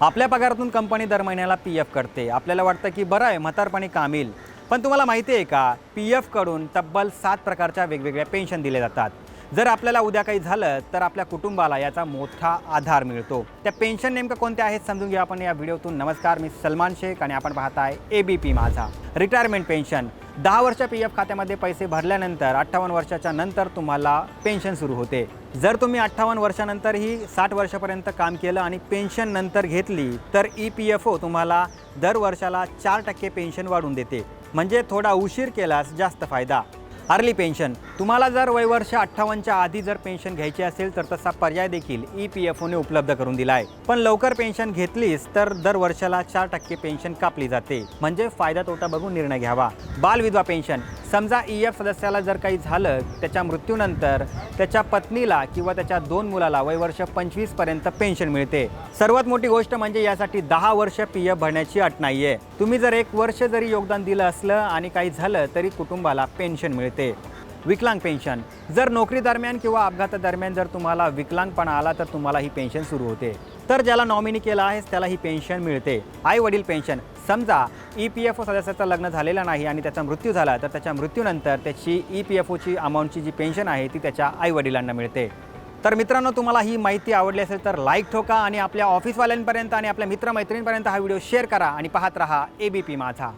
आपल्या पगारातून कंपनी दर महिन्याला पी एफ करते. आपल्याला वाटतं की बरं आहे, म्हातारपणी काम येईल. पण तुम्हाला माहिती आहे का, पी एफकडून तब्बल 7 प्रकारच्या वेगवेगळ्या पेन्शन दिले जातात. जर आपल्याला उद्या काही झालं तर आपल्या कुटुंबाला याचा मोठा आधार मिळतो. त्या पेन्शन नेमकं कोणत्या आहेत समजून घ्या आपण या व्हिडिओतून. नमस्कार, मी सलमान शेख आणि आपण पाहताय ABP माझा. रिटायरमेंट पेन्शन 10 वर्ष पी एफ खात्यामध्ये पैसे भरल्यानंतर 58 वर्षाच्या नंतर तुम्हाला पेन्शन सुरू होते. जर तुम्ही 58 वर्षानंतरही 60 वर्षापर्यंत काम केलं आणि पेन्शन नंतर घेतली तर EPFO तुम्हाला दर वर्षाला 4% पेन्शन वाढवून देते. म्हणजे थोडा उशीर केल्यास जास्त फायदा. अर्ली पेन्शन तुम्हाला जर वय वर्ष 58च्या आधी जर पेन्शन घ्यायची असेल तर तसा पर्याय देखील EPFOने उपलब्ध करून दिला आहे. पण लवकर पेन्शन घेतलीस तर दर वर्षाला 4% पेन्शन कापली जाते. म्हणजे फायदा तोटा बघून निर्णय घ्यावा. बालविधवा पेन्शन समजा EF सदस्याला जर काही झालं, त्याच्या मृत्यूनंतर त्याच्या पत्नीला किंवा त्याच्या 2 मुलाला वय वर्ष 25 पर्यंत पेन्शन मिळते. सर्वात मोठी गोष्ट म्हणजे यासाठी 10 वर्ष PF भरण्याची अट नाहीये. तुम्ही जर 1 वर्ष जरी योगदान दिलं असलं आणि काही झालं तरी कुटुंबाला पेन्शन मिळते. विकलांग पेन्शन जर नोकरी दरम्यान किंवा अपघातादरम्यान जर तुम्हाला विकलांगपणा आला तर तुम्हाला ही पेन्शन सुरू होते. तर ज्याला नॉमिनी केला आहे त्याला ही पेन्शन मिळते. आई वडील पेन्शन समजा EPFO सदस्याचं लग्न झालेलं नाही आणि त्याचा मृत्यू झाला तर त्याच्या मृत्यूनंतर त्याची EPFOची अमाऊंटची जी पेन्शन आहे ती त्याच्या आई वडिलांना मिळते. तर मित्रांनो, तुम्हाला ही माहिती आवडली असेल तर लाईक ठोका आणि आपल्या ऑफिसवाल्यांपर्यंत आणि आपल्या मित्रमैत्रिणींपर्यंत हा व्हिडिओ शेअर करा आणि पाहत रहा ABP माझा.